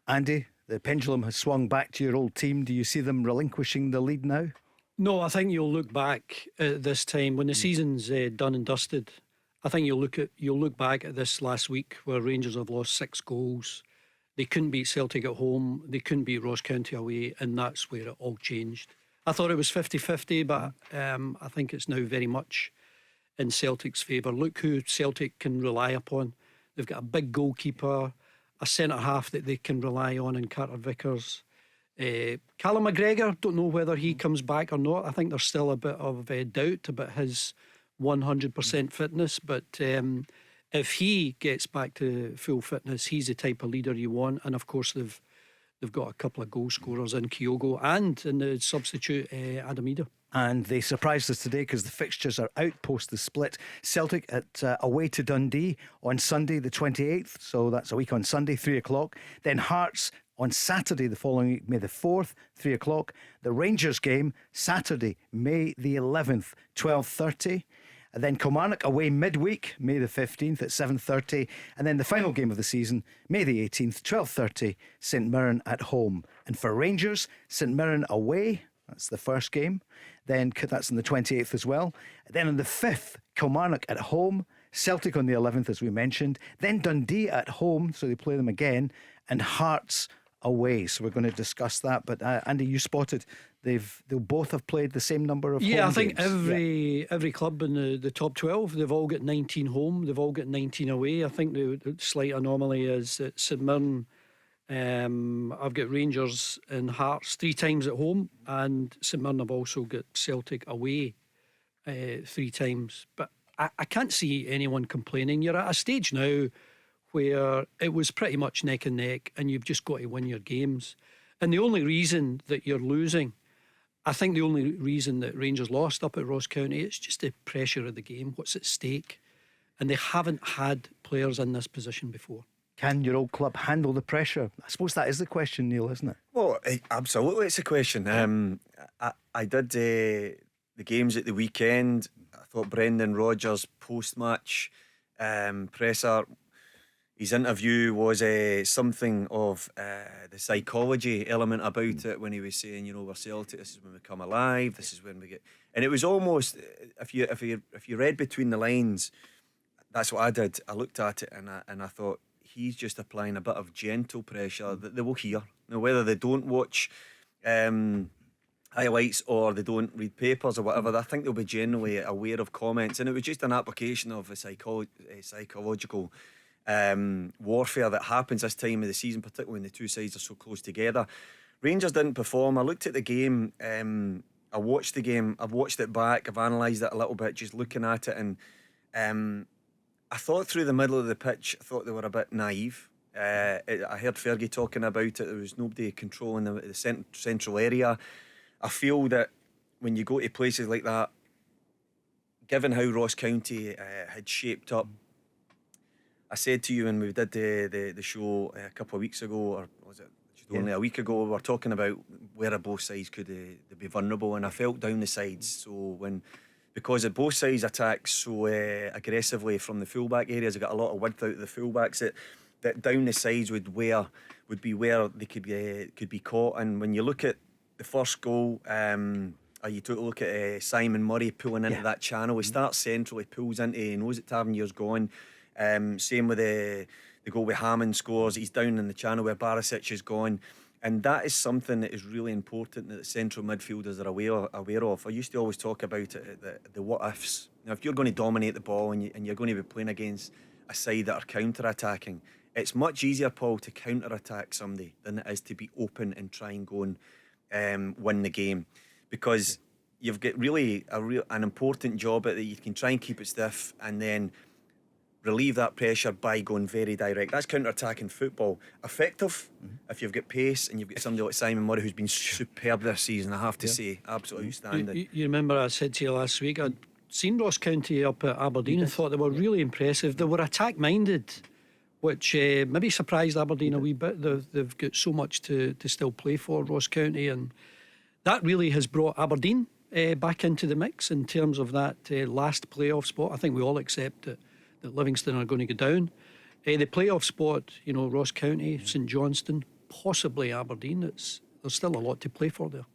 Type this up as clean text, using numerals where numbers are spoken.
Andy, the pendulum has swung back to your old team. Do you see them relinquishing the lead now? No, I think you'll look back at this time when the season's done and dusted. I think you'll look back at this last week where Rangers have lost 6 goals. They couldn't beat Celtic at home, they couldn't beat Ross County away, and that's where it all changed. I thought it was 50-50, but I think it's now very much in Celtic's favour. Look who Celtic can rely upon. They've got a big goalkeeper, a centre half that they can rely on in Carter Vickers. Callum McGregor, don't know whether he comes back or not. I think there's still a bit of doubt about his 100% fitness, but if he gets back to full fitness, he's the type of leader you want. And of course they've got a couple of goal scorers in Kyogo and in the substitute Adam Ida. And they surprised us today because the fixtures are out post the split. Celtic at away to Dundee on Sunday the 28th, so that's a week on Sunday, 3 o'clock. Then Hearts on Saturday the following week, May the 4th, 3 o'clock. The Rangers game Saturday, May the 11th, 12:30. And then Kilmarnock away midweek, May the 15th at 7:30. And then the final game of the season, May the 18th, 12:30, St Mirren at home. And for Rangers, St Mirren away, that's the first game. Then that's on the 28th as well. Then on the 5th, Kilmarnock at home, Celtic on the 11th as we mentioned. Then Dundee at home, so they play them again. And Hearts away, so we're going to discuss that. But Andy, you spotted they'll both have played the same number of home I think games. every club in the top 12, they've all got 19 home, they've all got 19 away. I think the slight anomaly is that St Mirren, I've got Rangers and Hearts 3 times at home, and St Mirren have also got Celtic away 3 times. But I can't see anyone complaining. You're at a stage now where it was pretty much neck and neck, and you've just got to win your games. And the only reason that you're losing, I think the only reason that Rangers lost up at Ross County, it's just the pressure of the game, what's at stake. And they haven't had players in this position before. Can your old club handle the pressure? I suppose that is the question, Neil, isn't it? Well, absolutely, it's a question. I did the games at the weekend. I thought Brendan Rodgers' post-match presser, his interview was something of the psychology element about it, when he was saying, we're Celtic, this is when we come alive, this is when we get, and it was almost, if you read between the lines, that's what I did. I looked at it and I thought, he's just applying a bit of gentle pressure that they will hear. Now, whether they don't watch highlights or they don't read papers or whatever, I think they'll be generally aware of comments, and it was just an application of a psychological warfare that happens this time of the season, particularly when the two sides are so close together. Rangers didn't perform. I looked at the game, I watched the game, I've watched it back, I've analysed it a little bit, just looking at it, and I thought through the middle of the pitch, I thought they were a bit naive. I heard Fergie talking about it. There was nobody controlling the central area. I feel that when you go to places like that, given how Ross County had shaped up, I said to you when we did the show a couple of weeks ago, or was it only a week ago, we were talking about where both sides could they be vulnerable, and I felt down the sides. So because of both sides attack so aggressively from the fullback areas, they got a lot of width out of the fullbacks, that down the sides would be where they could be caught. And when you look at the first goal, you took a look at Simon Murray pulling into that channel. He starts central, he pulls into, he knows that Tavernier's gone. Same with the goal where Hammond scores. He's down in the channel where Barisic is gone, and that is something that is really important that the central midfielders are aware of. I used to always talk about it, the what ifs. Now, if you're going to dominate the ball and you're going to be playing against a side that are counter-attacking, it's much easier, Paul, to counter-attack somebody than it is to be open and try and go and win the game, because you've got really an important job at that. You can try and keep it stiff and then relieve that pressure by going very direct. That's counter-attacking football. Effective if you've got pace and you've got somebody like Simon Murray who's been superb this season, I have to say, absolutely outstanding. You remember I said to you last week, I'd seen Ross County up at Aberdeen and thought they were really impressive. They were attack-minded, which maybe surprised Aberdeen a wee bit. They've got so much to still play for, Ross County, and that really has brought Aberdeen back into the mix in terms of that last playoff spot. I think we all accept that Livingston are going to go down. The playoff spot, Ross County, St Johnstone, possibly Aberdeen. There's still a lot to play for there.